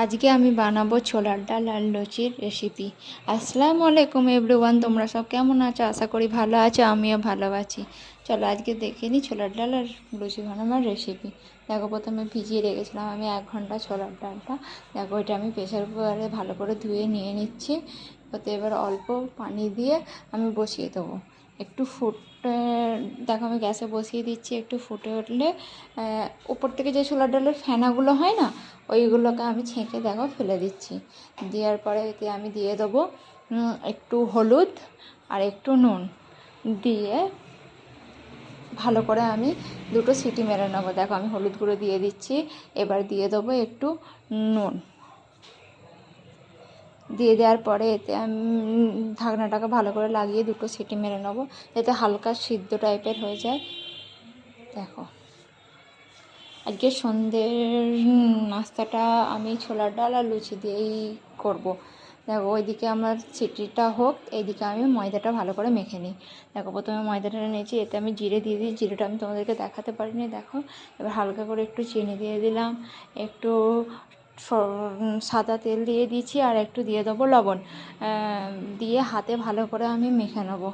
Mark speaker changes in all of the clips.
Speaker 1: আজকে আমি বানাবো ছোলার ডাল আর লুচির রেসিপি। আসসালামু আলাইকুম এভরিওয়ান, তোমরা সব কেমন আছো? আশা করি ভালো আছো, আমিও ভালো আছি। চলো আজকে দেখে নিই ছোলার ডাল আর লুচি বানানোর রেসিপি। দেখো, প্রথমে ভিজিয়ে রেখেছিলাম আমি 1 ঘন্টা ছোলার ডালটা। দেখো, এটা আমি প্রেসার কুকারে ভালো করে ধুয়ে নিয়ে নিচ্ছি। ওতে এবার অল্প পানি দিয়ে আমি বসিয়ে দেবো। একটু ফুটে, দেখো আমি গ্যাসে বসিয়ে দিচ্ছি। একটু ফুটে উঠলে উপর থেকে যে ছোলার ডালের ফেনাগুলো হয় না, ওইগুলোকে আমি ছেঁকে দেখো ফেলে দিচ্ছি। দেওয়ার পরে এতে আমি দিয়ে দেবো একটু হলুদ আর একটু নুন দিয়ে ভালো করে আমি 2টো সিটি মেরে নেবো। দেখো আমি হলুদ গুঁড়ো দিয়ে দিচ্ছি। এবার দিয়ে দেবো একটু নুন। দিয়ে দেওয়ার পরে এতে আমি ঢাকনাটাকে ভালো করে লাগিয়ে 2টো সিটি মেরে নেবো, যাতে হালকা সিদ্ধ টাইপের হয়ে যায়। দেখো, আজকে সন্ধ্যের নাস্তাটা আমি ছোলার ডাল আর লুচি দিয়েই করব। দেখো, ওইদিকে আমার সিটিটা হোক, এইদিকে আমি ময়দাটা ভালো করে মেখে নিই। দেখো, প্রথমে ময়দাটা নিয়েছি, এতে আমি জিরে দিয়ে দিই। জিরেটা আমি তোমাদেরকে দেখাতে পারিনি। দেখো, এবার হালকা করে একটু চিনি দিয়ে দিলাম, একটু সাদা তেল দিয়ে দিয়েছি, আর একটু দিয়ে দেবো লবণ। দিয়ে হাতে ভালো করে আমি মেখে নেবো।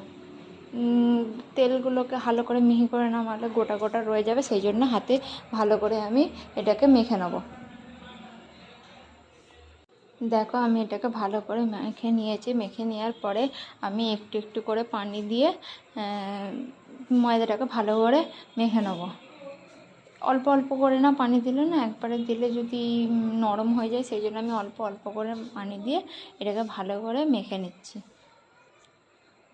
Speaker 1: তেলগুলোকে ভালো করে মিহি করে না মারলে গোটা গোটা রয়ে যাবে, সেই জন্য হাতে ভালো করে আমি এটাকে মেখে নেব। দেখো, আমি এটাকে ভালো করে মেখে নিয়েছি। মেখে নেওয়ার পরে আমি একটু একটু করে পানি দিয়ে ময়দাটাকে ভালো করে মেখে নেব। অল্প অল্প করে না পানি দিলে না, একবারে দিলে যদি নরম হয়ে যায়, সেই জন্য আমি অল্প অল্প করে পানি দিয়ে এটাকে ভালো করে মেখে নিচ্ছি।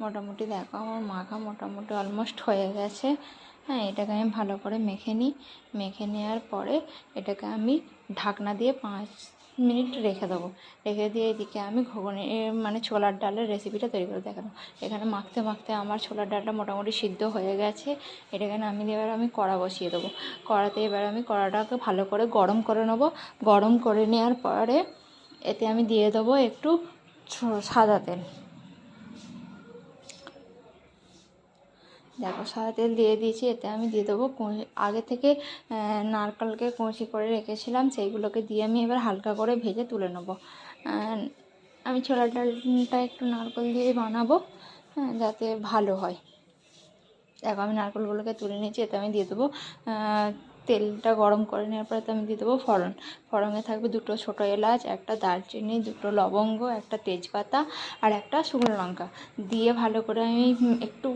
Speaker 1: মোটামুটি দেখো, আমার মাখা মোটামুটি অলমোস্ট হয়ে গেছে। হ্যাঁ, এটাকে আমি ভালো করে মেখে নিই। মেখে নেওয়ার পরে এটাকে আমি ঢাকনা দিয়ে 5 মিনিট রেখে দেবো। রেখে দিয়ে এদিকে আমি ঘুগনি মানে ছোলার ডালের রেসিপিটা তৈরি করে দেখানো। এখানে মাখতে মাখতে আমার ছোলার ডালটা মোটামুটি সিদ্ধ হয়ে গেছে। এটাকে নামিয়ে এবার আমি কড়া বসিয়ে দেবো। কড়াতে এবার আমি কড়াটাকে ভালো করে গরম করে নেবো। গরম করে নেওয়ার পরে এতে আমি দিয়ে দেবো একটু সাদা তেল। দেখো, সাদা তেল দিয়ে দিয়েছি। এতে আমি দিয়ে দেবো আগে থেকে নারকেলকে কুচি করে রেখেছিলাম, সেইগুলোকে দিয়ে আমি এবার হালকা করে ভেজে তুলে নেবো। আমি ছোলার ডালটা একটু নারকেল দিয়েই বানাবো, হ্যাঁ, যাতে ভালো হয়। দেখো, আমি নারকেলগুলোকে তুলে নিয়েছি। এতে আমি দিয়ে দেবো তেলটা গরম করে নেওয়ার পরে আমি দিয়ে দেবো ফোড়ন। ফোড়নে থাকবে 2টো ছোটো এলাচ, একটা দারচিনি, 2টো লবঙ্গ, একটা তেজপাতা আর একটা শুকনো লঙ্কা দিয়ে ভালো করে আমি একটু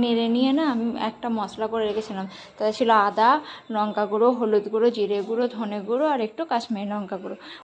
Speaker 1: নেড়ে নিয়ে না, আমি একটা মশলা করে রেখেছিলাম। তাতে ছিল আদা, লঙ্কা গুঁড়ো, হলুদ গুঁড়ো, জিরে গুঁড়ো, ধনে গুঁড়ো আর একটু কাশ্মীরি লঙ্কা গুঁড়ো।